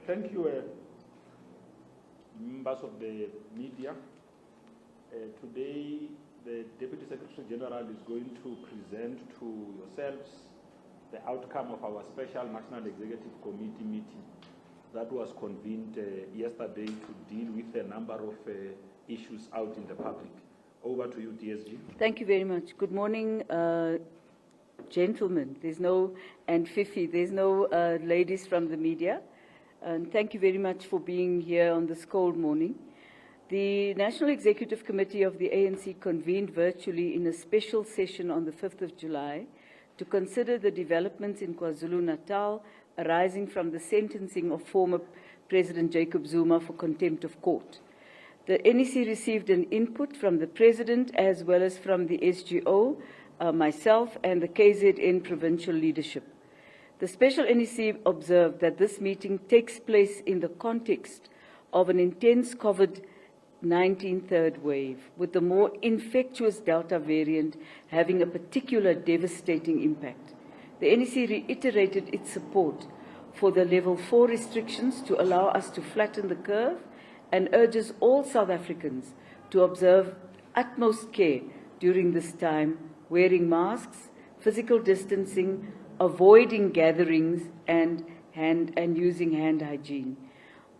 Thank you, members of the media. Today, the Deputy Secretary General is going to present to yourselves the outcome of our special National Executive Committee meeting that was convened yesterday to deal with a number of issues out in the public. Over to you, DSG. Thank you very much. Good morning, gentlemen. And Fifi, there's no ladies from the media. And thank you very much for being here on this cold morning. The National Executive Committee of the ANC convened virtually in a special session on the 5th of July to consider the developments in KwaZulu-Natal arising from the sentencing of former President Jacob Zuma for contempt of court. The NEC received an input from the President as well as from the SGO, myself, and the KZN provincial leadership. The special NEC observed that this meeting takes place in the context of an intense COVID-19 third wave, with the more infectious Delta variant having a particular devastating impact. The NEC reiterated its support for the level 4 restrictions to allow us to flatten the curve and urges all South Africans to observe utmost care during this time, wearing masks, physical distancing, avoiding gatherings, and using hand hygiene.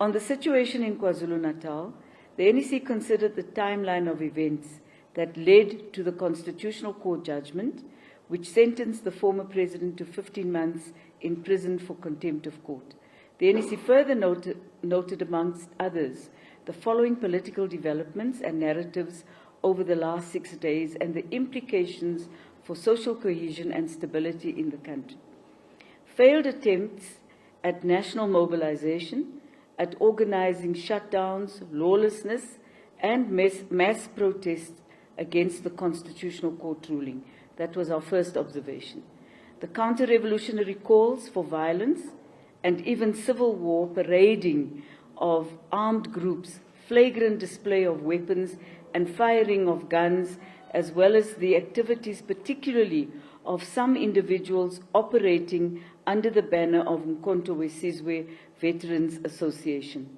On the situation in KwaZulu-Natal, the NEC considered the timeline of events that led to the Constitutional Court judgment, which sentenced the former president to 15 months in prison for contempt of court. The NEC further noted, amongst others, the following political developments and narratives over the last 6 days and the implications for social cohesion and stability in the country. Failed attempts at national mobilization, at organizing shutdowns, lawlessness, and mass protests against the Constitutional Court ruling. That was our first observation. The counter-revolutionary calls for violence and even civil war, parading of armed groups, flagrant display of weapons and firing of guns, as well as the activities particularly of some individuals operating under the banner of Umkhonto we Sizwe Veterans Association.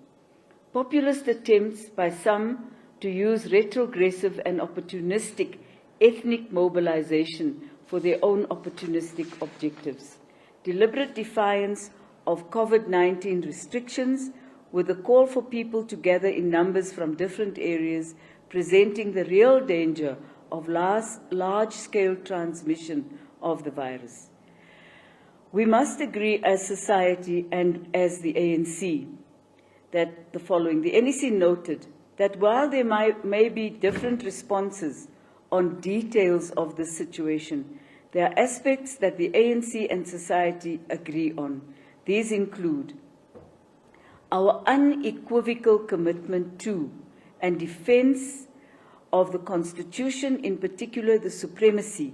Populist attempts by some to use retrogressive and opportunistic ethnic mobilization for their own opportunistic objectives. Deliberate defiance of COVID-19 restrictions, with a call for people to gather in numbers from different areas, presenting the real danger of large-scale transmission of the virus. We must agree as society and as the ANC that the following. The NEC noted that while there may be different responses on details of this situation, there are aspects that the ANC and society agree on. These include our unequivocal commitment to and defense of the Constitution, in particular the supremacy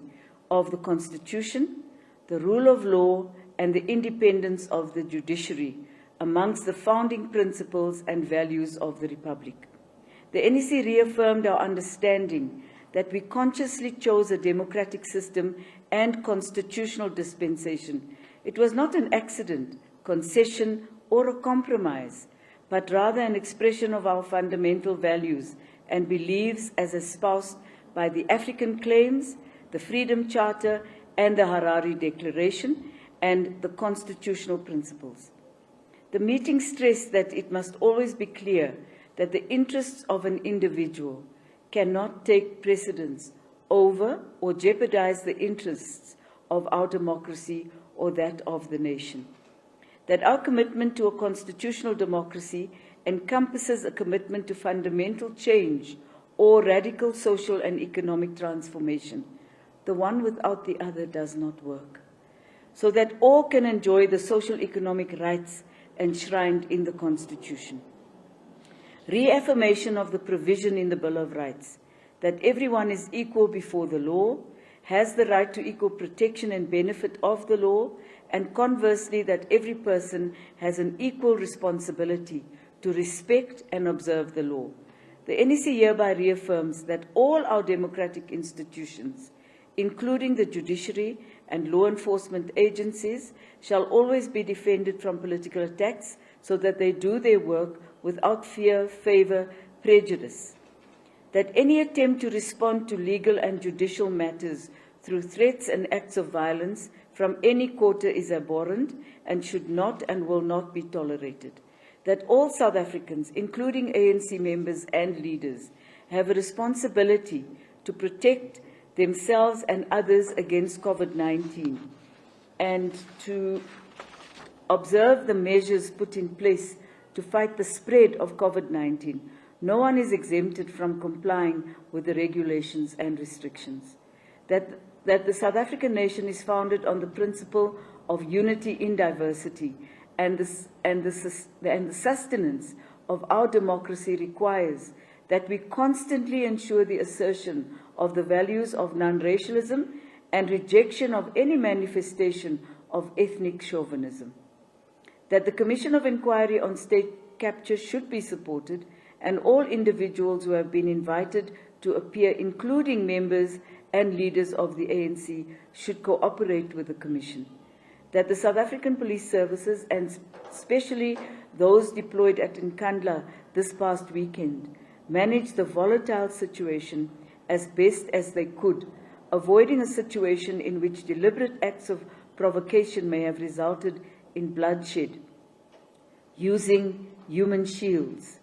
of the Constitution, the rule of law, and the independence of the judiciary, amongst the founding principles and values of the Republic. The NEC reaffirmed our understanding that we consciously chose a democratic system and constitutional dispensation. It was not an accident, concession, or a compromise, but rather an expression of our fundamental values and beliefs as espoused by the African Claims, the Freedom Charter, and the Harare Declaration, and the constitutional principles. The meeting stressed that it must always be clear that the interests of an individual cannot take precedence over or jeopardize the interests of our democracy or that of the nation. That our commitment to a constitutional democracy encompasses a commitment to fundamental change or radical social and economic transformation. The one without the other does not work. So that all can enjoy the social economic rights enshrined in the Constitution. Reaffirmation of the provision in the Bill of Rights that everyone is equal before the law, has the right to equal protection and benefit of the law, and conversely that every person has an equal responsibility to respect and observe the law. The NEC hereby reaffirms that all our democratic institutions, including the judiciary and law enforcement agencies, shall always be defended from political attacks so that they do their work without fear, favor, prejudice. That any attempt to respond to legal and judicial matters through threats and acts of violence from any quarter is abhorrent and should not and will not be tolerated. That all South Africans, including ANC members and leaders, have a responsibility to protect themselves and others against COVID-19 and to observe the measures put in place to fight the spread of COVID-19. No one is exempted from complying with the regulations and restrictions. That the South African nation is founded on the principle of unity in diversity, and the sustenance of our democracy requires that we constantly ensure the assertion of the values of non-racialism and rejection of any manifestation of ethnic chauvinism. That the Commission of Inquiry on State Capture should be supported, and all individuals who have been invited to appear, including members and leaders of the ANC, should cooperate with the Commission. That the South African Police Services, and especially those deployed at Nkandla this past weekend, managed the volatile situation as best as they could, avoiding a situation in which deliberate acts of provocation may have resulted in bloodshed, using human shields.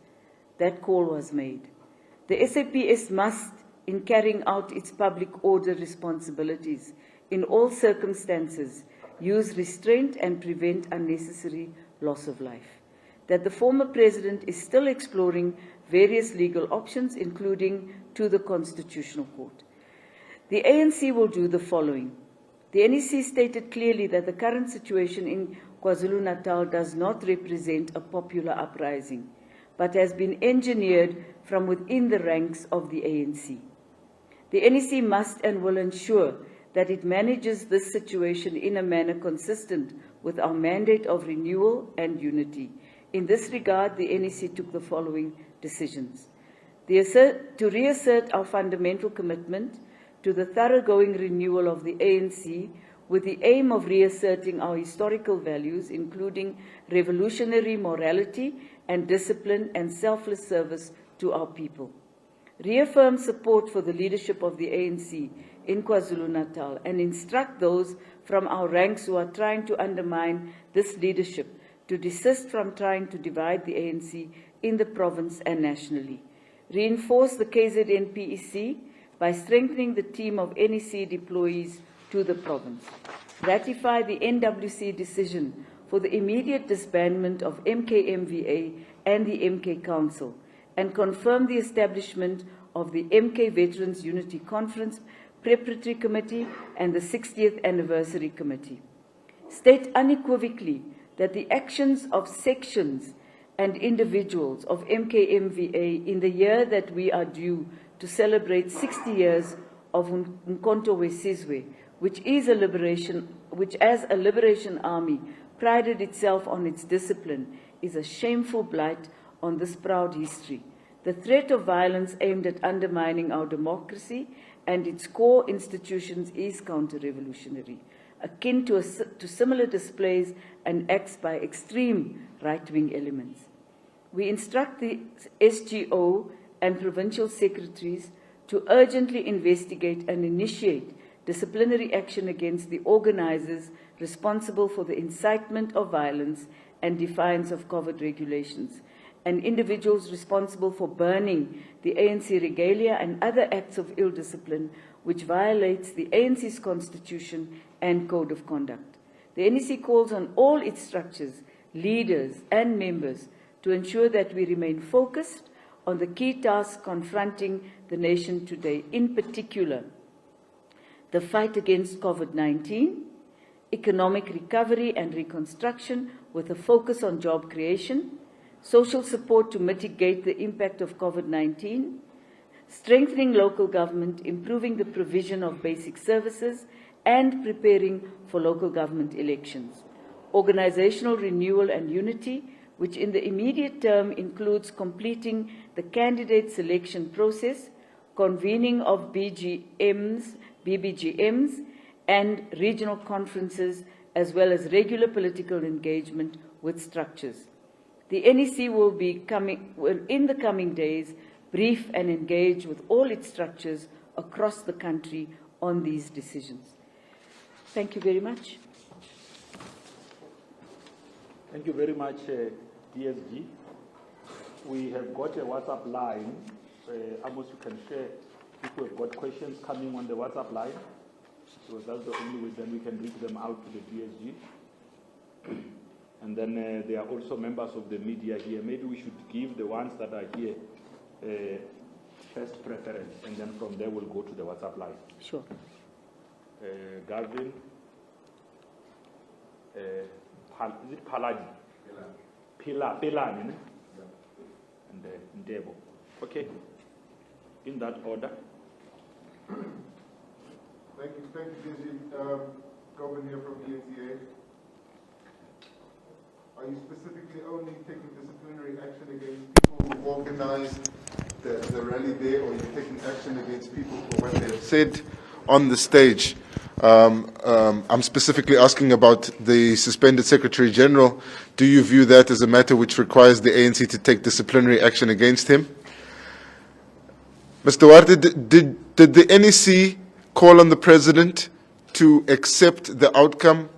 That call was made. The SAPS must, in carrying out its public order responsibilities, in all circumstances, use restraint and prevent unnecessary loss of life. That the former president is still exploring various legal options, including to the Constitutional Court. The ANC will do the following. The NEC stated clearly that the current situation in KwaZulu-Natal does not represent a popular uprising, but has been engineered from within the ranks of the ANC. The NEC must and will ensure that it manages this situation in a manner consistent with our mandate of renewal and unity. In this regard, the NEC took the following decisions. To reassert our fundamental commitment to the thoroughgoing renewal of the ANC with the aim of reasserting our historical values, including revolutionary morality and discipline and selfless service to our people. Reaffirm support for the leadership of the ANC in KwaZulu-Natal and instruct those from our ranks who are trying to undermine this leadership to desist from trying to divide the ANC in the province and nationally. Reinforce the KZN PEC by strengthening the team of NEC deployees to the province. Ratify the NWC decision for the immediate disbandment of MKMVA and the MK Council, and confirm the establishment of the MK Veterans Unity Conference Preparatory Committee and the 60th Anniversary Committee. State unequivocally that the actions of sections and individuals of MKMVA in the year that we are due to celebrate 60 years of Umkhonto we Sizwe, which as a liberation army prided itself on its discipline, is a shameful blight on this proud history. The threat of violence aimed at undermining our democracy and its core institutions is counter-revolutionary, akin to similar displays and acts by extreme right-wing elements. We instruct the SGO and provincial secretaries to urgently investigate and initiate disciplinary action against the organizers responsible for the incitement of violence and defiance of COVID regulations, and individuals responsible for burning the ANC regalia and other acts of ill discipline which violates the ANC's constitution and code of conduct. The NEC calls on all its structures, leaders and members to ensure that we remain focused on the key tasks confronting the nation today, in particular, the fight against COVID-19, economic recovery and reconstruction with a focus on job creation, social support to mitigate the impact of COVID-19, strengthening local government, improving the provision of basic services, and preparing for local government elections. Organizational renewal and unity, which in the immediate term includes completing the candidate selection process, convening of BBGMs, and regional conferences, as well as regular political engagement with structures. The NEC will in the coming days, brief and engage with all its structures across the country on these decisions. Thank you very much. Thank you very much, DSG. We have got a WhatsApp line. Amos, you can share if we've got questions coming on the WhatsApp line, because that's the only way then we can reach them out to the DSG. And then there are also members of the media here. Maybe we should give the ones that are here first preference, and then from there we'll go to the WhatsApp line. Sure. Gavin, is it Paladi? Pilani, ne? And Ndebo. Okay, in that order. Thank you, DSG. Governor here from ENCA. Are you specifically only taking disciplinary action against people who organized the rally there, or are you taking action against people for what they have said on the stage? I'm specifically asking about the suspended Secretary General. Do you view that as a matter which requires the ANC to take disciplinary action against him? Mr. Warte, did the NEC call on the President to accept the outcome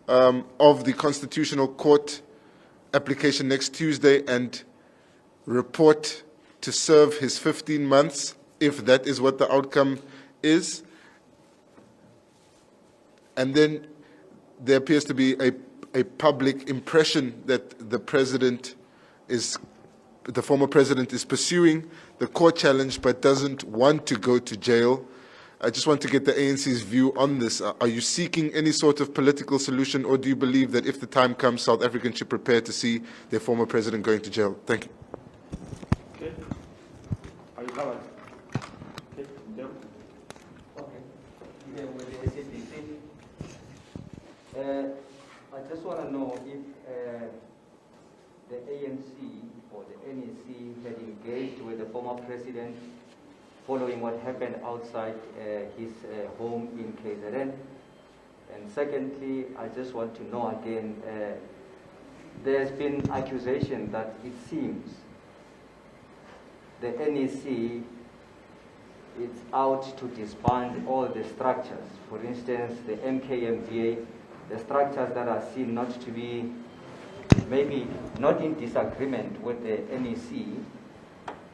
of the Constitutional Court application next Tuesday and report to serve his 15 months, if that is what the outcome is? And then there appears to be a public impression that the former president is pursuing the court challenge but doesn't want to go to jail. I just want to get the ANC's view on this. Are you seeking any sort of political solution, or do you believe that if the time comes, South Africans should prepare to see their former president going to jail? Thank you. Okay. Are you covered? Okay. Dem. Okay. Yeah, with the SABC. I just want to know if the ANC or the NEC had engaged with the former president following what happened outside his home in KZN. And secondly, I just want to know again, there's been accusation that it seems the NEC is out to disband all the structures. For instance, the MKMDA, the structures that are seen not to be, maybe not in disagreement with the NEC,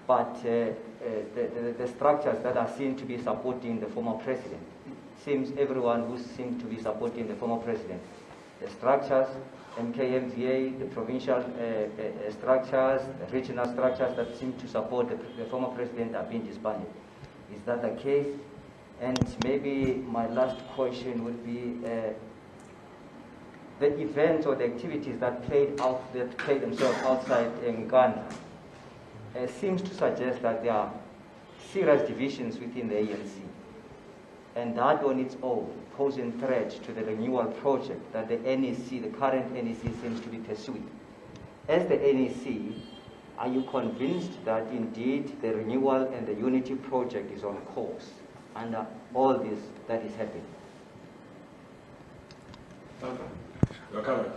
but the structures that are seen to be supporting the former president. It seems everyone who seems to be supporting the former president, the structures, MKMDA, the provincial structures, the regional structures that seem to support the former president are being disbanded. Is that the case? And maybe my last question would be the events or the activities that played themselves outside in Ghana seems to suggest that there are serious divisions within the ANC, and that on its own poses a threat to the renewal project that the NEC, the current NEC, seems to be pursuing. As the NEC, are you convinced that indeed the renewal and the unity project is on course under all this that is happening? You're covered.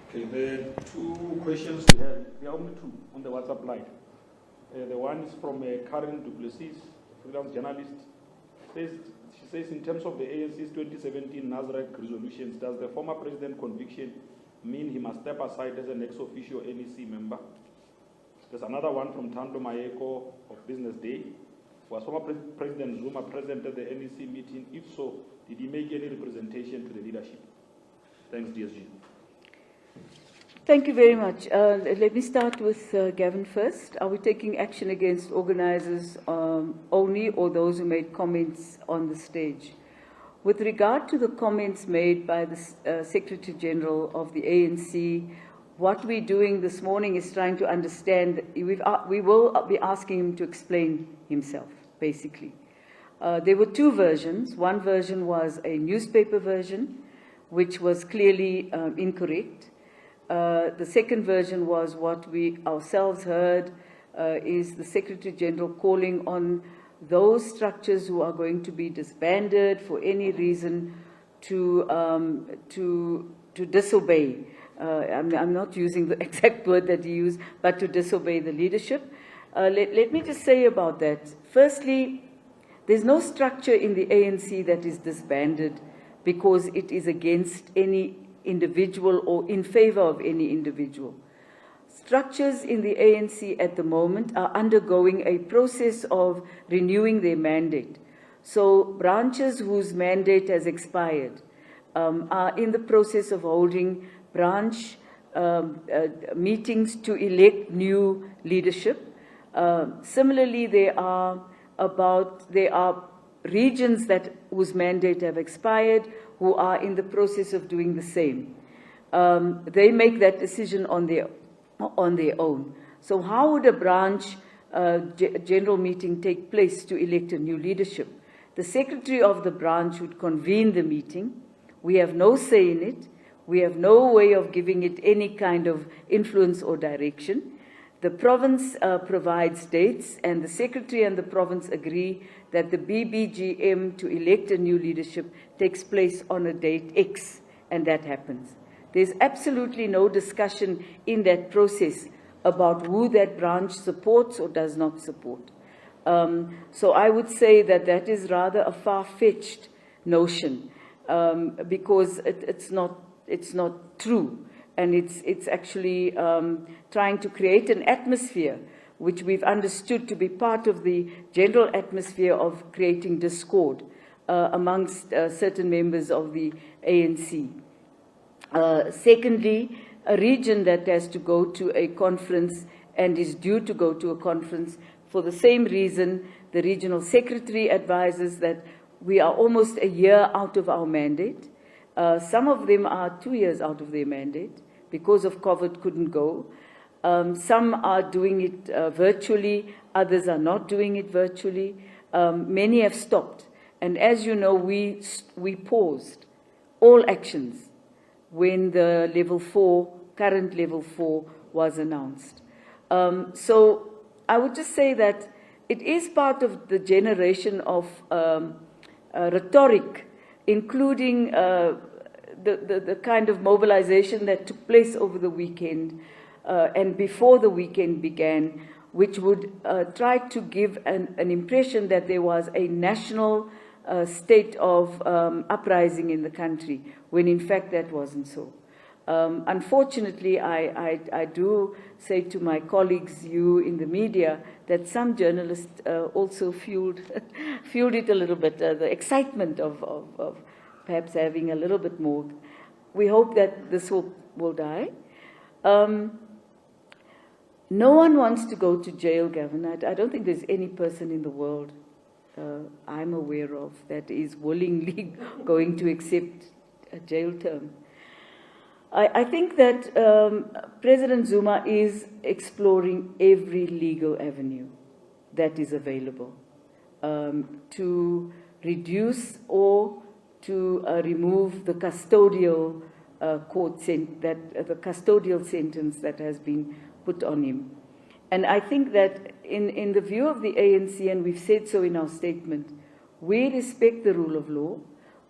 Okay, the two questions we have, there are only two on the WhatsApp line. The one is from Karen Duplessis, freelance journalist. She says, in terms of the ANC's 2017 NASREC resolutions, does the former president conviction mean he must step aside as an ex-officio NEC member? There's another one from Thando Mayeko of Business Day. Was former President Zuma present at the NEC meeting? If so, did he make any representation to the leadership? Thanks, DSG. Thank you very much. Let me start with Gavin first. Are we taking action against organizers only, or those who made comments on the stage? With regard to the comments made by the Secretary General of the ANC, what we're doing this morning is trying to understand. We will be asking him to explain himself, basically. There were two versions. One version was a newspaper version, which was clearly incorrect. The second version was what we ourselves heard, is the Secretary General calling on those structures who are going to be disbanded for any reason to disobey I'm not using the exact word that he used, but to disobey the leadership. Let me just say about that. Firstly, there's no structure in the ANC that is disbanded because it is against any individual or in favor of any individual. Structures in the ANC at the moment are undergoing a process of renewing their mandate. So branches whose mandate has expired are in the process of holding branch meetings to elect new leadership. Similarly, there are regions whose mandate have expired who are in the process of doing the same. They make that decision on their own. So how would a branch general meeting take place to elect a new leadership? The secretary of the branch would convene the meeting. We have no say in it. We have no way of giving it any kind of influence or direction. The province provides dates, and the secretary and the province agree that the BBGM to elect a new leadership takes place on a date X, and that happens. There's absolutely no discussion in that process about who that branch supports or does not support. So I would say that that is rather a far-fetched notion because it's not true, and it's actually trying to create an atmosphere which we've understood to be part of the general atmosphere of creating discord amongst certain members of the ANC. Secondly, a region that has to go to a conference and is due to go to a conference for the same reason, the regional secretary advises that we are almost a year out of our mandate. Some of them are 2 years out of their mandate because of COVID couldn't go. Some are doing it virtually, others are not doing it virtually. Many have stopped. And as you know, we paused all actions when the current level 4 was announced. So I would just say that it is part of the generation of rhetoric, including the kind of mobilization that took place over the weekend and before the weekend began, which would try to give an impression that there was a national state of uprising in the country, when in fact that wasn't so. Unfortunately, I do say to my colleagues, you in the media, that some journalists also fueled it a little bit, the excitement of perhaps having a little bit more. We hope that this will die. No one wants to go to jail, Gavin. I don't think there's any person in the world I'm aware of that is willingly going to accept a jail term. I think that President Zuma is exploring every legal avenue that is available to reduce or to remove the custodial the custodial sentence that has been put on him. And I think that in the view of the ANC, and we've said so in our statement, we respect the rule of law.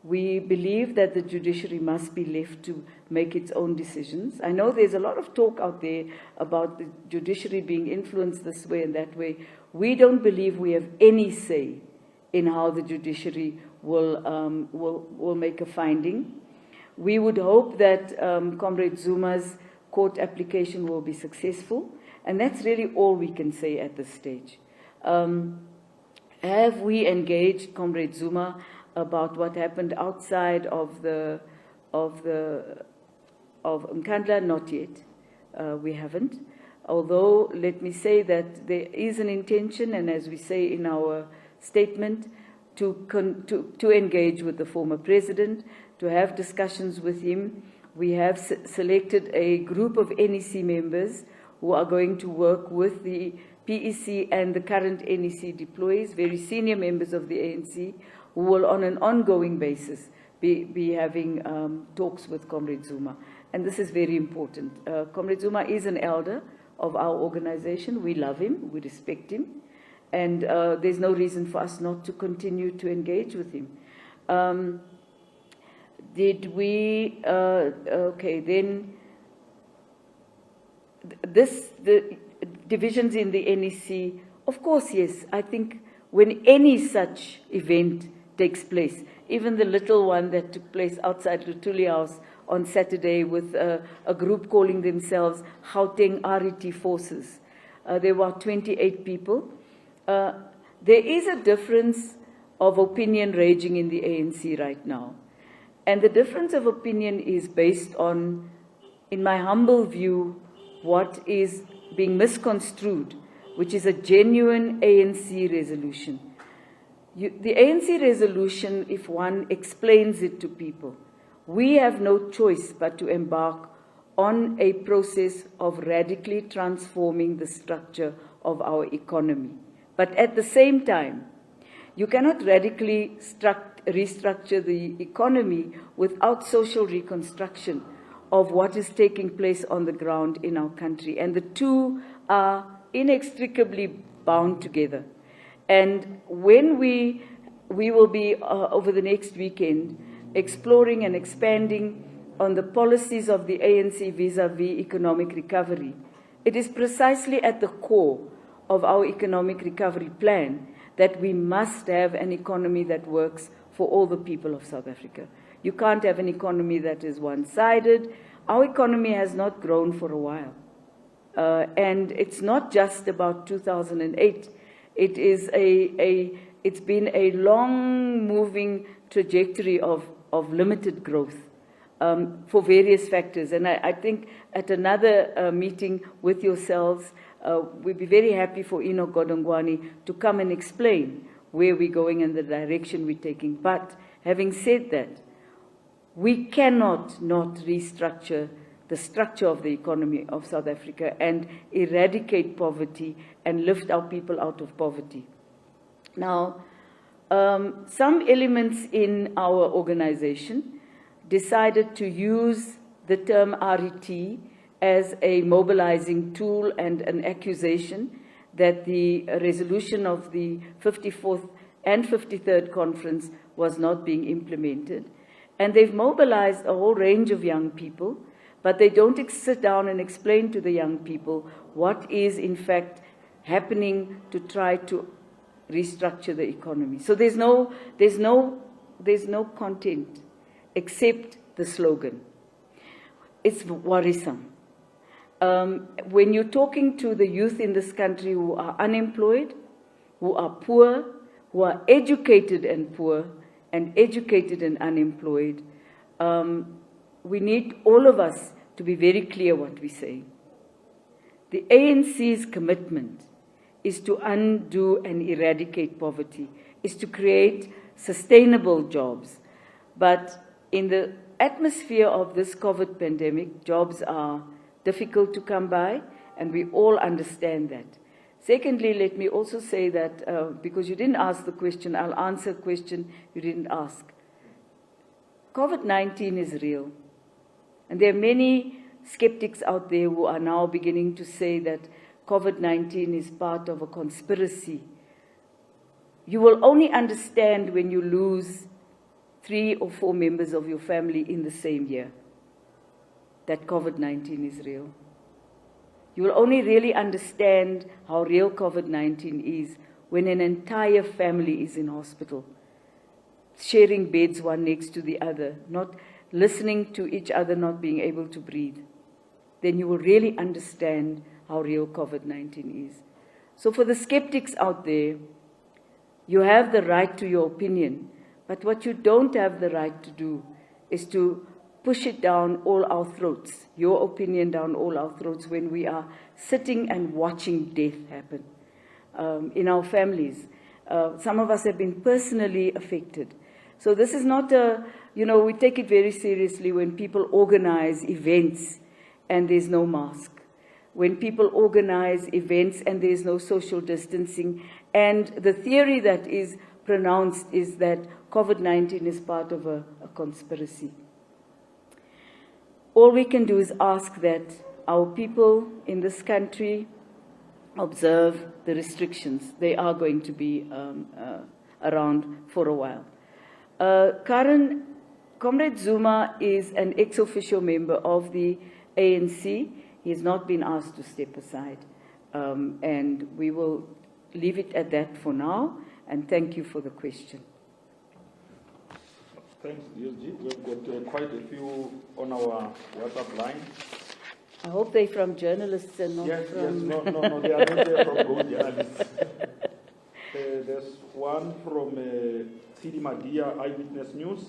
We believe that the judiciary must be left to make its own decisions. I know there's a lot of talk out there about the judiciary being influenced this way and that way. We don't believe we have any say in how the judiciary will make a finding. We would hope that Comrade Zuma's court application will be successful, and that's really all we can say at this stage. Have we engaged Comrade Zuma about what happened outside of Nkandla? Not yet. We haven't. Although, let me say that there is an intention, and as we say in our statement, to engage with the former president, to have discussions with him. We have selected a group of NEC members who are going to work with the PEC and the current NEC deployees, very senior members of the ANC, who will on an ongoing basis be having talks with Comrade Zuma. And this is very important. Comrade Zuma is an elder of our organization. We love him, we respect him, and there's no reason for us not to continue to engage with him. Did we, okay, then the divisions in the NEC, of course, yes. I think when any such event takes place, even the little one that took place outside Luthuli House on Saturday with a group calling themselves Gauteng RET Forces. There were 28 people. There is a difference of opinion raging in the ANC right now. And the difference of opinion is based on, in my humble view, what is being misconstrued, which is a genuine ANC resolution. The ANC resolution, if one explains it to people, we have no choice but to embark on a process of radically transforming the structure of our economy. But at the same time, you cannot radically restructure the economy without social reconstruction of what is taking place on the ground in our country. And the two are inextricably bound together. And when we will be, over the next weekend, exploring and expanding on the policies of the ANC vis-à-vis economic recovery, it is precisely at the core of our economic recovery plan that we must have an economy that works for all the people of South Africa. You can't have an economy that is one-sided. Our economy has not grown for a while. And it's not just about 2008. It is it's been a long-moving trajectory of limited growth for various factors. And I think at another meeting with yourselves, we'd be very happy for Enoch Godongwani to come and explain where we're going and the direction we're taking. But having said that, we cannot not restructure the structure of the economy of South Africa and eradicate poverty and lift our people out of poverty. Now, some elements in our organization decided to use the term RET as a mobilizing tool and an accusation that the resolution of the 54th and 53rd conference was not being implemented. And they've mobilized a whole range of young people, but they don't sit down and explain to the young people what is in fact happening to try to restructure the economy. So there's no content except the slogan. It's worrisome. When you're talking to the youth in this country who are unemployed, who are poor, who are educated and poor, and educated and unemployed, we need all of us to be very clear what we say. The ANC's commitment is to undo and eradicate poverty, is to create sustainable jobs. But in the atmosphere of this COVID pandemic, jobs are difficult to come by, and we all understand that. Secondly, let me also say that, because you didn't ask the question, I'll answer a question you didn't ask. COVID-19 is real. And there are many skeptics out there who are now beginning to say that COVID-19 is part of a conspiracy. You will only understand when you lose 3 or 4 members of your family in the same year that COVID-19 is real. You will only really understand how real COVID-19 is when an entire family is in hospital, sharing beds one next to the other, not listening to each other, not being able to breathe. Then you will really understand how real COVID-19 is. So for the skeptics out there, you have the right to your opinion, but what you don't have the right to do is to push it down all our throats, your opinion down all our throats when we are sitting and watching death happen in our families. Some of us have been personally affected. So this is not we take it very seriously when people organize events and there's no mask. When people organize events and there's no social distancing. And the theory that is pronounced is that COVID-19 is part of a conspiracy. All we can do is ask that our people in this country observe the restrictions. They are going to be around for a while. Comrade Zuma is an ex officio member of the ANC. He has not been asked to step aside. And we will leave it at that for now, and thank you for the question. Thanks, DSG. We've got quite a few on our WhatsApp line. I hope they're from journalists and not Yes, from... no, they are not there from Go journalists. There's one from Sidi Madia Eyewitness News.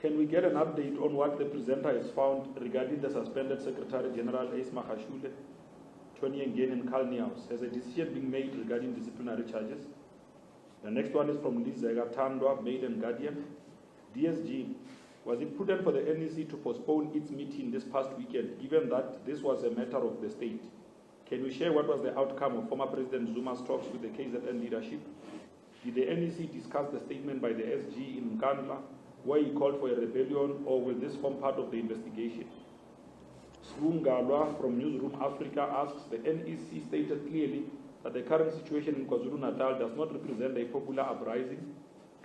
Can we get an update on what the presenter has found regarding the suspended Secretary General Ace Magashule, Tony Ngene and Carl Niaus? Has a decision been made regarding disciplinary charges? The next one is from Lizega Tandwa, Maid and Guardian. DSG, was it prudent for the NEC to postpone its meeting this past weekend, given that this was a matter of the state? Can you share what was the outcome of former President Zuma's talks with the KZN leadership? Did the NEC discuss the statement by the SG in Nkandla, where he called for a rebellion, or will this form part of the investigation? Swungalwa from Newsroom Africa asks, the NEC stated clearly that the current situation in KwaZulu-Natal does not represent a popular uprising,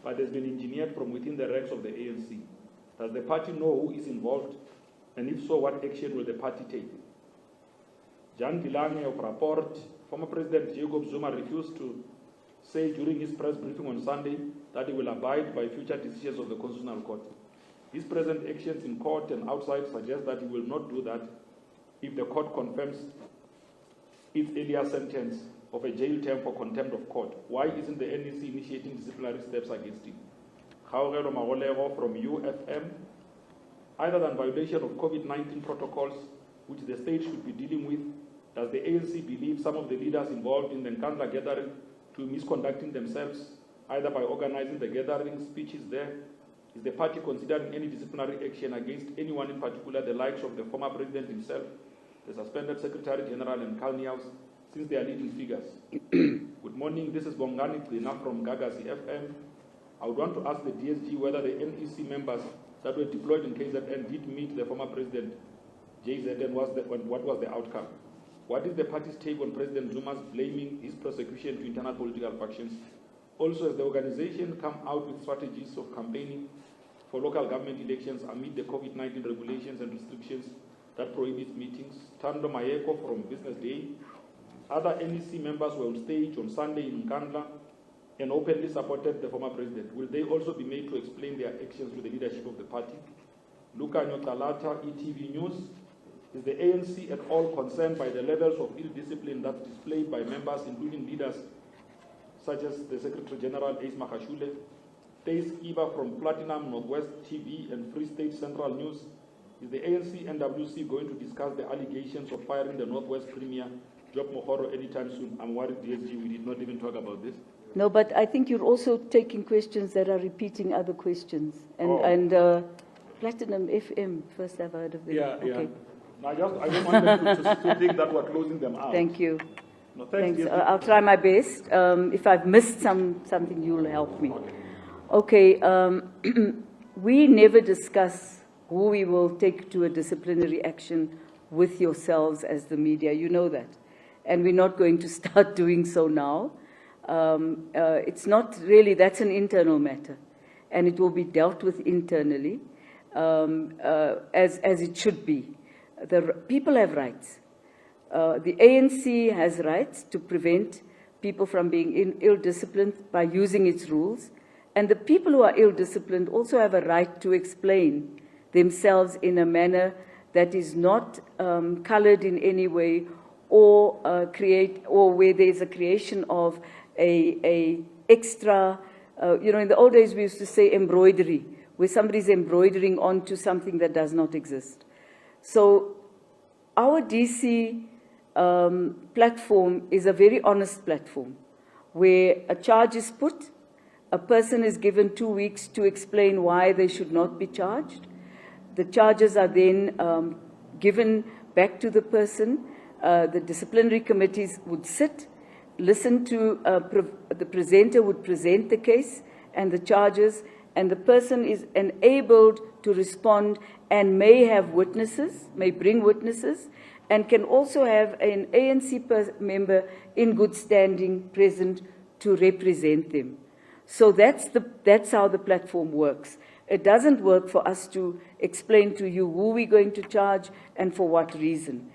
but has been engineered from within the ranks of the ANC. Does the party know who is involved? And if so, what action will the party take? Jan Vilange of Rapport, former President Jacob Zuma refused to say during his press briefing on Sunday that he will abide by future decisions of the Constitutional Court. His present actions in court and outside suggest that he will not do that if the court confirms its earlier sentence of a jail term for contempt of court. Why isn't the NEC initiating disciplinary steps against him? Khaogelo Magolego from UFM, other than violation of COVID-19 protocols, which the state should be dealing with, does the ANC believe some of the leaders involved in the Nkandla gathering to be misconducting themselves, either by organizing the gathering, speeches there? Is the party considering any disciplinary action against anyone in particular, the likes of the former president himself, the suspended Secretary General and Carl Niaus, since they are leading figures? Good morning, this is Bongani Klina from Gagasi FM. I would want to ask the DSG whether the NEC members that were deployed in KZN did meet the former president, JZN, what was the outcome? What is the party's take on President Zuma's blaming his prosecution to internal political factions? Also, has the organization come out with strategies of campaigning for local government elections amid the COVID-19 regulations and restrictions that prohibit meetings? Tando Mayeko from Business Day. Other NEC members were on stage on Sunday in Nkandla and openly supported the former president. Will they also be made to explain their actions to the leadership of the party? Luka Nyotalata, ETV News. Is the ANC at all concerned by the levels of ill discipline that's displayed by members, including leaders such as the Secretary General Ace Magashule? Tace Kiba from Platinum Northwest TV and Free State Central News. Is the ANC NWC going to discuss the allegations of firing the Northwest Premier, Job Mohoro, anytime soon? I'm worried, DSG, we did not even talk about this. No, but I think you're also taking questions that are repeating other questions. And Platinum FM, first I've heard of them. Yeah, okay. yeah. I don't want them to think that we're closing them out. Thank you. No, thanks. I'll try my best. If I've missed something, you'll help me. Okay. We never discuss who we will take to a disciplinary action with yourselves as the media. You know that. And we're not going to start doing so now. It's not really, that's an internal matter. And it will be dealt with internally as it should be. The people have rights. The ANC has rights to prevent people from being ill-disciplined by using its rules. And the people who are ill-disciplined also have a right to explain themselves in a manner that is not colored in any way or where there's a creation of a extra, in the old days we used to say embroidery, where somebody's embroidering onto something that does not exist. So our DC platform is a very honest platform where a charge is put, a person is given 2 weeks to explain why they should not be charged. The charges are then given back to the person. The disciplinary committees would sit, listen to the presenter would present the case and the charges, and the person is enabled to respond and may have witnesses, may bring witnesses, and can also have an ANC member in good standing present to represent them. So that's how the platform works. It doesn't work for us to explain to you who we're going to charge and for what reason.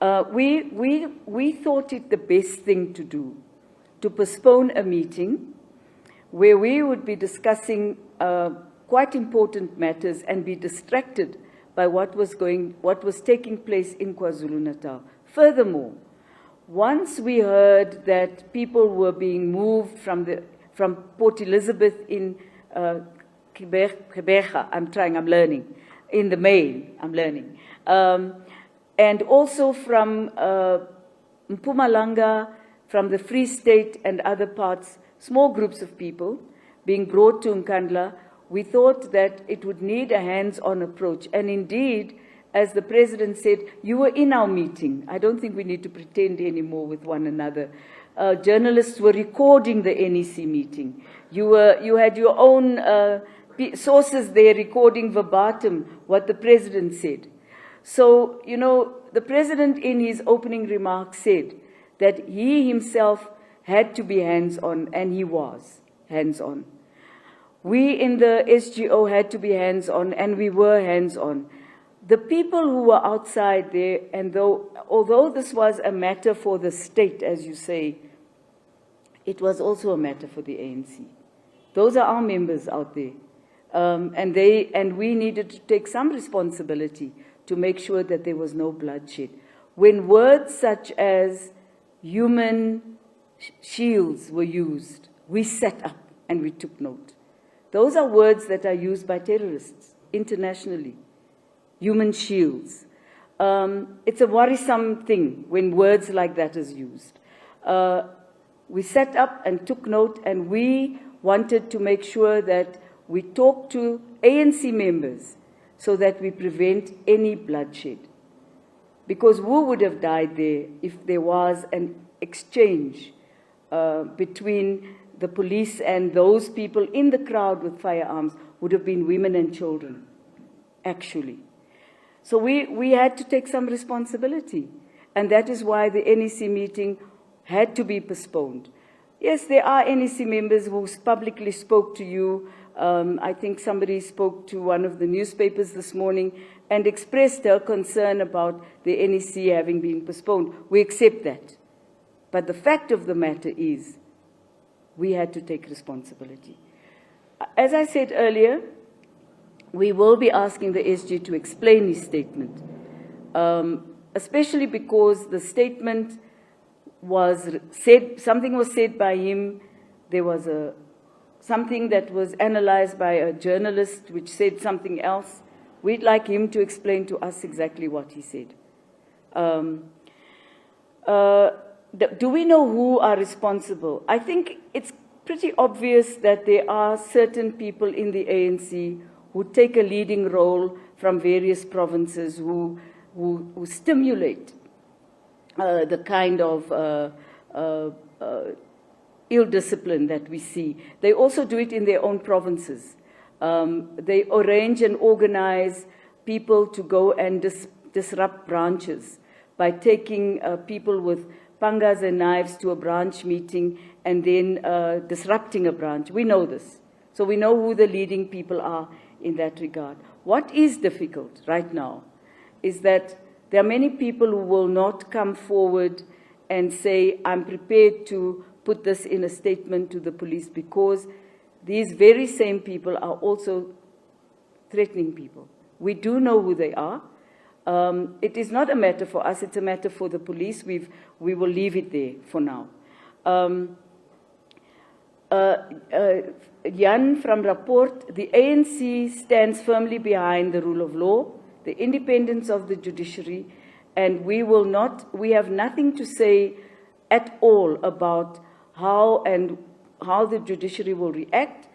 We thought it the best thing to do, to postpone a meeting where we would be discussing quite important matters and be distracted by what was taking place in KwaZulu-Natal. Furthermore, once we heard that people were being moved from Port Elizabeth in Gqeberha, I'm learning, in the main, I'm learning, and also from Mpumalanga, from the Free State and other parts, small groups of people being brought to Nkandla, we thought that it would need a hands-on approach. And indeed, as the President said, you were in our meeting. I don't think we need to pretend anymore with one another. Journalists were recording the NEC meeting. You had your own sources there recording verbatim what the President said. So, you know, the President in his opening remarks said that he himself had to be hands-on, and he was hands-on. We in the SGO had to be hands-on, and we were hands-on. The people who were outside there, and although this was a matter for the state, as you say, it was also a matter for the ANC. Those are our members out there. And we needed to take some responsibility to make sure that there was no bloodshed. When words such as human shields were used, we sat up and we took note. Those are words that are used by terrorists internationally. Human shields. It's a worrisome thing when words like that is used. We sat up and took note, and we wanted to make sure that we talk to ANC members so that we prevent any bloodshed. Because who would have died there if there was an exchange between the police and those people in the crowd with firearms? Would have been women and children, actually. So we had to take some responsibility, and that is why the NEC meeting had to be postponed. Yes, there are NEC members who publicly spoke to you. I think somebody spoke to one of the newspapers this morning and expressed her concern about the NEC having been postponed. We accept that. But the fact of the matter is, we had to take responsibility. As I said earlier, we will be asking the SG to explain his statement, especially because the statement was said, something was said by him, there was something that was analyzed by a journalist which said something else. We'd like him to explain to us exactly what he said. Do we know who are responsible? I think it's pretty obvious that there are certain people in the ANC who take a leading role from various provinces who stimulate the kind of ill discipline that we see. They also do it in their own provinces. They arrange and organize people to go and disrupt branches by taking people with pangas and knives to a branch meeting and then disrupting a branch. We know this. So we know who the leading people are in that regard. What is difficult right now is that there are many people who will not come forward and say, I'm prepared to put this in a statement to the police, because these very same people are also threatening people. We do know who they are. It is not a matter for us, it's a matter for the police. We will leave it there for now. Jan from Rapport, the ANC stands firmly behind the rule of law, the independence of the judiciary, and we have nothing to say at all about how the judiciary will react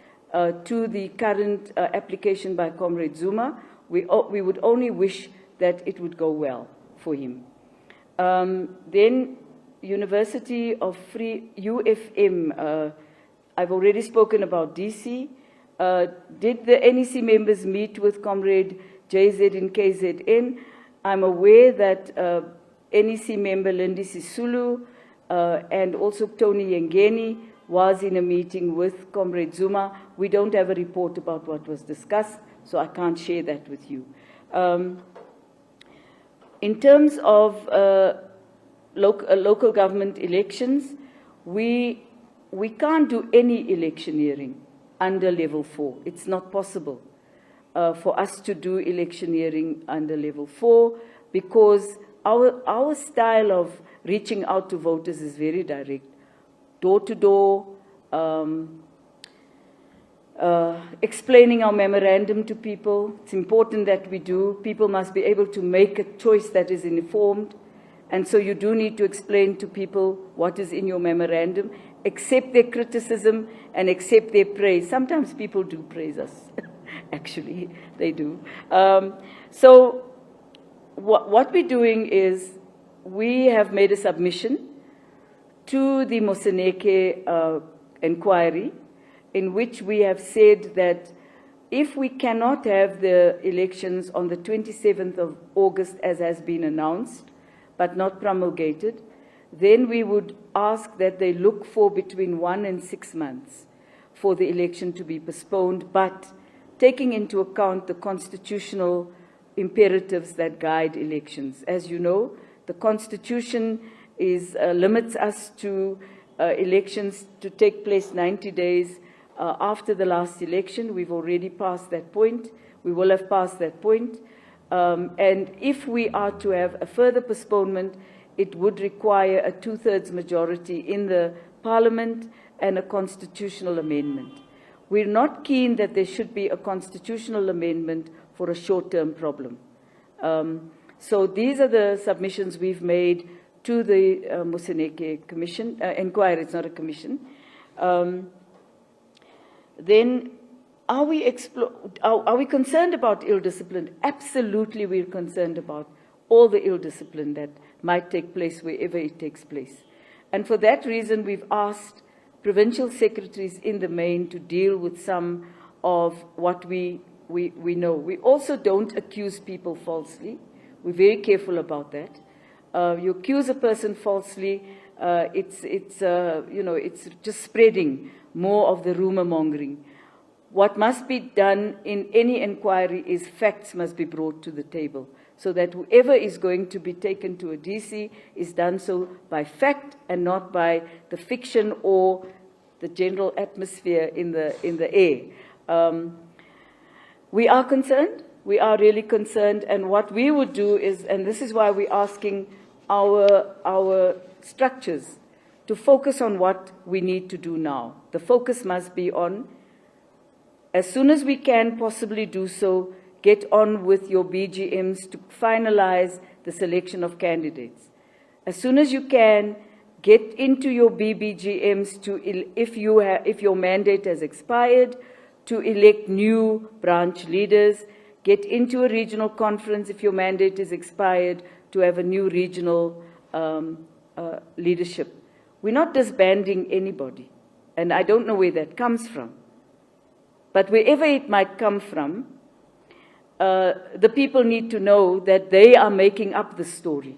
to the current application by Comrade Zuma. We would only wish that it would go well for him. Then University of Free, UFM, I've already spoken about DC. Did the NEC members meet with Comrade JZ in KZN? I'm aware that NEC member Lindy Sisulu and also Tony Yengeni was in a meeting with Comrade Zuma. We don't have a report about what was discussed, so I can't share that with you. In terms of local government elections, we can't do any electioneering under level 4. It's not possible for us to do electioneering under level 4 because our style of reaching out to voters is very direct. Door to door, explaining our memorandum to people. It's important that we do. People must be able to make a choice that is informed. And so you do need to explain to people what is in your memorandum, accept their criticism and accept their praise. Sometimes people do praise us. Actually, they do. So what we're doing is we have made a submission to the Moseneke inquiry, in which we have said that if we cannot have the elections on the 27th of August as has been announced, but not promulgated, then we would ask that they look for between 1 and 6 months for the election to be postponed, but taking into account the constitutional imperatives that guide elections. As you know, the Constitution limits us to elections to take place 90 days after the last election. We've already passed that point. We will have passed that point. And if we are to have a further postponement, it would require a 2/3 majority in the Parliament and a constitutional amendment. We're not keen that there should be a constitutional amendment for a short-term problem. So these are the submissions we've made to the Moseneke Commission, inquiry, it's not a commission. Then, are we concerned about ill discipline? Absolutely, we're concerned about all the ill discipline that might take place wherever it takes place. And for that reason, we've asked provincial secretaries in the main to deal with some of what we know. We also don't accuse people falsely. We're very careful about that. You accuse a person falsely, it's just spreading more of the rumor mongering. What must be done in any inquiry is facts must be brought to the table, so that whoever is going to be taken to a DC is done so by fact and not by the fiction or the general atmosphere in the air. We are concerned. We are really concerned, and what we would do is, and this is why we're asking our structures to focus on what we need to do now. The focus must be on, as soon as we can possibly do so, get on with your BGMs to finalize the selection of candidates. As soon as you can, get into your BBGMs to, if your mandate has expired, to elect new branch leaders. Get into a regional conference if your mandate is expired, to have a new regional leadership. We're not disbanding anybody, and I don't know where that comes from. But wherever it might come from, the people need to know that they are making up the story,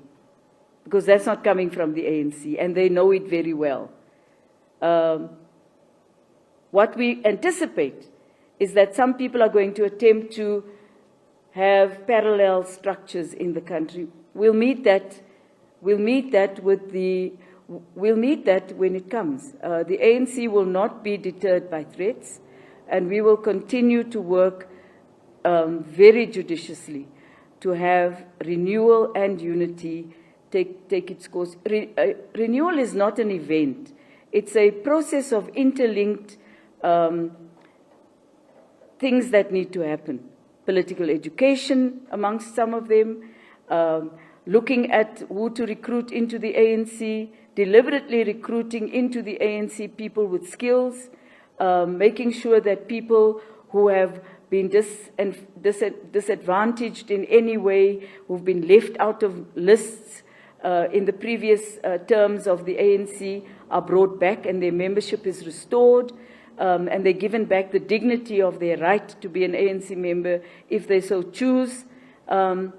because that's not coming from the ANC, and they know it very well. What we anticipate is that some people are going to attempt to have parallel structures in the country. We'll meet that when it comes. The ANC will not be deterred by threats, and we will continue to work very judiciously to have renewal and unity take its course. Renewal is not an event. It's a process of interlinked things that need to happen. Political education amongst some of them, looking at who to recruit into the ANC, deliberately recruiting into the ANC people with skills, making sure that people who have been disadvantaged in any way, who've been left out of lists in the previous terms of the ANC, are brought back and their membership is restored. And they're given back the dignity of their right to be an ANC member if they so choose. So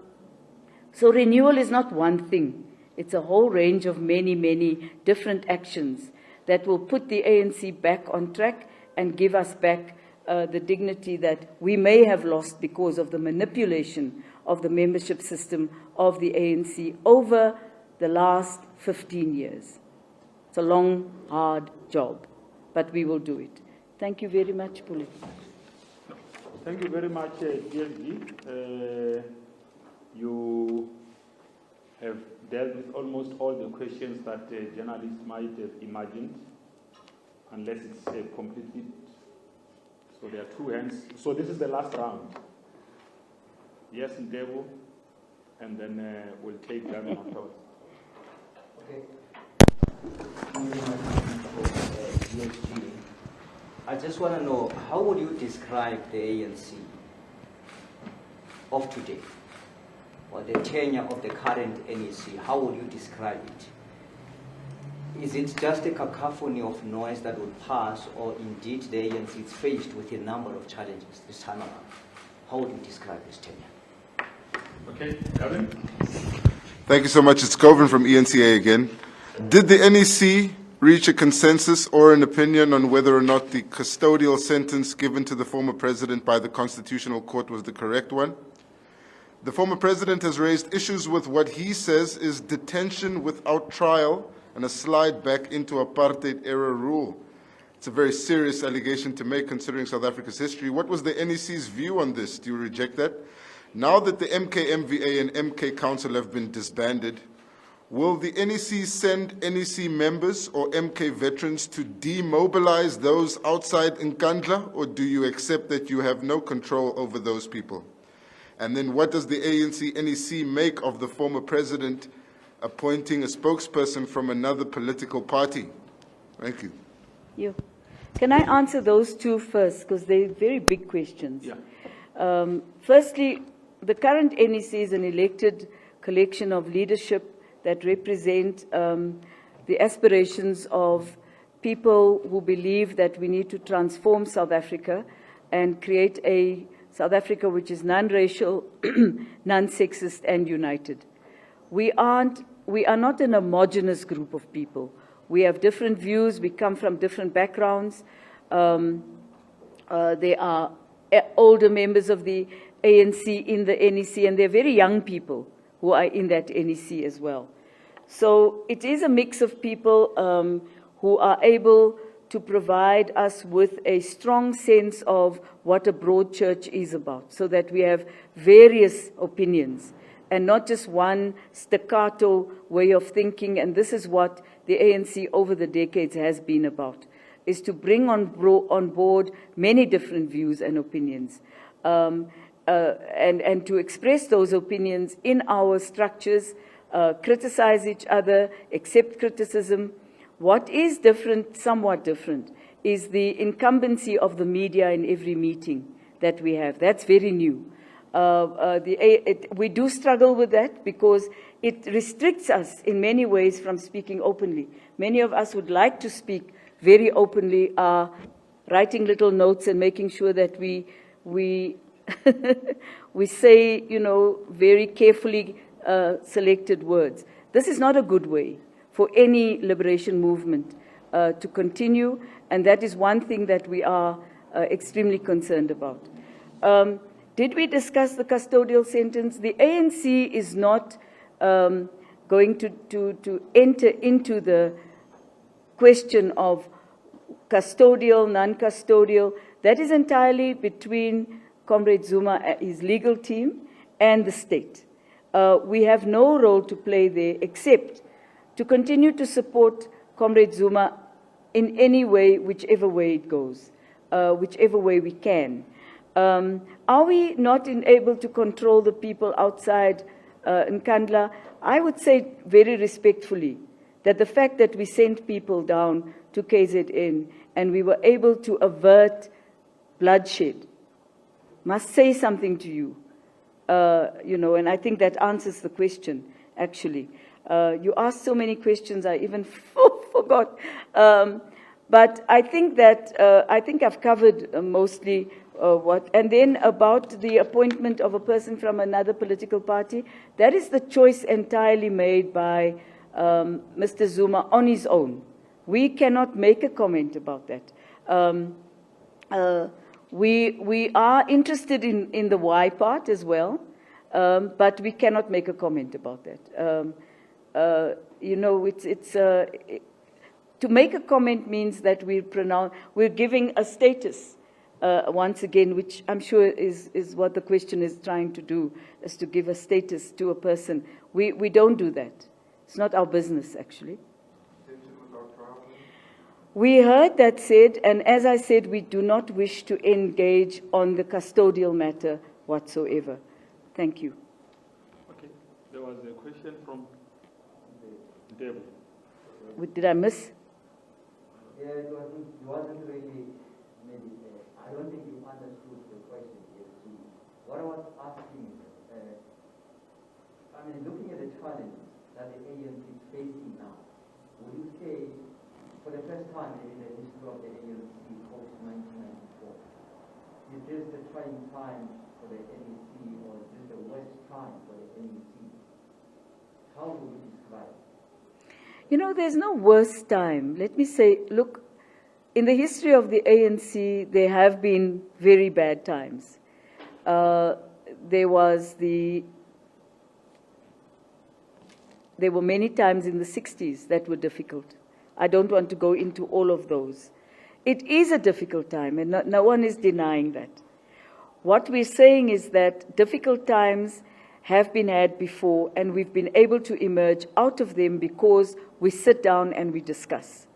renewal is not one thing. It's a whole range of many, many different actions that will put the ANC back on track and give us back the dignity that we may have lost because of the manipulation of the membership system of the ANC over the last 15 years. It's a long, hard job, but we will do it. Thank you very much, Puli. Thank you very much, DLG. You have dealt with almost all the questions that journalists might have imagined, unless it's completely. So there are 2 hands. So this is the last round. Yes, Ndevu, and then we'll take them afterwards. Okay. I just want to know, how would you describe the ANC of today, or the tenure of the current NEC? How would you describe it? Is it just a cacophony of noise that will pass, or indeed the ANC is faced with a number of challenges this time around? How would you describe this tenure? Okay, Gavin? Thank you so much. It's Govin from ENCA again. Did the NEC reach a consensus or an opinion on whether or not the custodial sentence given to the former president by the Constitutional Court was the correct one? The former president has raised issues with what he says is detention without trial and a slide back into apartheid-era rule. It's a very serious allegation to make considering South Africa's history. What was the NEC's view on this? Do you reject that? Now that the MK-MVA and MK Council have been disbanded, will the NEC send NEC members or MK veterans to demobilize those outside Nkandla, or do you accept that you have no control over those people? And then what does the ANC NEC make of the former president appointing a spokesperson from another political party? Thank you. You. Can I answer those 2 first, because they're very big questions? Yeah. Firstly, the current NEC is an elected collection of leadership that represent the aspirations of people who believe that we need to transform South Africa and create a South Africa which is non-racial, non-sexist, and united. We are not an homogenous group of people. We have different views. We come from different backgrounds. There are older members of the ANC in the NEC, and they're very young people who are in that NEC as well. So it is a mix of people who are able to provide us with a strong sense of what a broad church is about, so that we have various opinions and not just one staccato way of thinking. And this is what the ANC over the decades has been about, is to bring on board many different views and opinions. And to express those opinions in our structures, criticize each other, accept criticism. What is different, somewhat different, is the incumbency of the media in every meeting that we have. That's very new. We do struggle with that because it restricts us in many ways from speaking openly. Many of us would like to speak very openly, writing little notes and making sure that we we say, very carefully selected words. This is not a good way for any liberation movement to continue, and that is one thing that we are extremely concerned about. Did we discuss the custodial sentence? The ANC is not going to enter into the question of custodial, non-custodial. That is entirely between Comrade Zuma, his legal team, and the state. We have no role to play there except to continue to support Comrade Zuma in any way, whichever way it goes, whichever way we can. Are we not able to control the people outside Nkandla? I would say very respectfully that the fact that we sent people down to KZN and we were able to avert bloodshed must say something to you, and I think that answers the question, actually. You asked so many questions, I even forgot. But I think that, I think I've covered mostly and then about the appointment of a person from another political party, that is the choice entirely made by Mr. Zuma on his own. We cannot make a comment about that. We are interested in the why part as well, but we cannot make a comment about that. You know, to make a comment means that we're giving a status, once again, which I'm sure is what the question is trying to do, is to give a status to a person. We don't do that. It's not our business, actually. We heard that said, and as I said, we do not wish to engage on the custodial matter whatsoever. Thank you. Okay. There was a question from Debo. Did I miss? Yeah, it wasn't really, maybe, I don't think you understood the question yet. What I was asking, I mean, looking at the challenge that the ANC is facing now, would you say, for the first time in the history of the ANC post-1994, is this the trying time for the ANC, or is this the worst time for the ANC? How would you describe it? You know, there's no worse time. Let me say, look, in the history of the ANC, there have been very bad times. There were many times in the 60s that were difficult. I don't want to go into all of those. It is a difficult time, and no one is denying that. What we're saying is that difficult times have been had before, and we've been able to emerge out of them because we sit down and we discuss.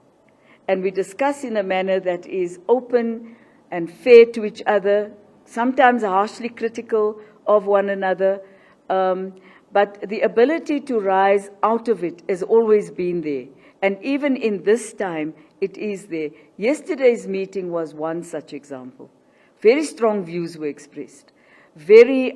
And we discuss in a manner that is open and fair to each other, sometimes harshly critical of one another, but the ability to rise out of it has always been there. And even in this time, it is there. Yesterday's meeting was one such example. Very strong views were expressed. Very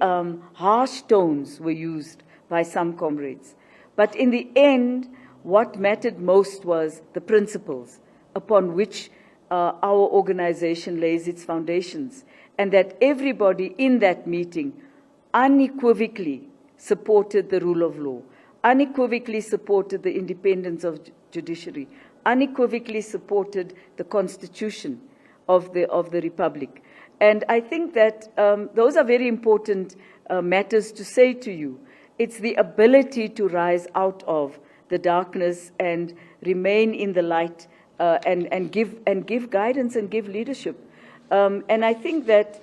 harsh tones were used by some comrades. But in the end, what mattered most was the principles upon which our organization lays its foundations, and that everybody in that meeting unequivocally supported the rule of law, unequivocally supported the independence of judiciary, unequivocally supported the Constitution of the Republic. And I think that those are very important matters to say to you. It's the ability to rise out of the darkness and remain in the light and give guidance and give leadership. And I think that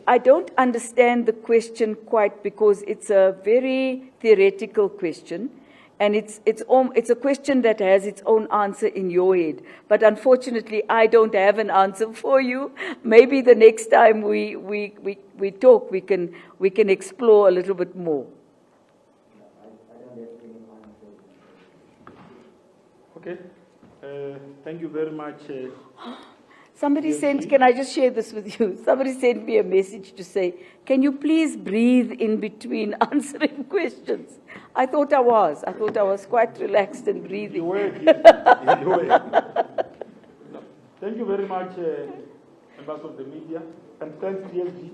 I don't understand the question quite, because it's a very theoretical question. And it's a question that has its own answer in your head. But unfortunately, I don't have an answer for you. Maybe the next time we talk, we can explore a little bit more. Okay. Thank you very much. Somebody sent, can I just share this with you? Somebody sent me a message to say, can you please breathe in between answering questions? I thought I was quite relaxed and breathing. You were. You were. No. Thank you very much, Ambassador of the Media, and thanks DFG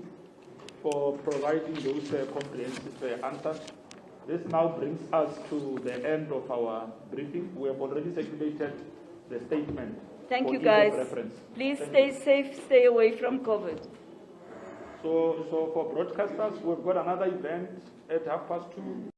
for providing those comprehensive answers. This now brings us to the end of our briefing. We have already circulated the statement. Thank you, guys. Please stay safe, stay away from COVID. So for broadcasters, we've got another event at 2:30.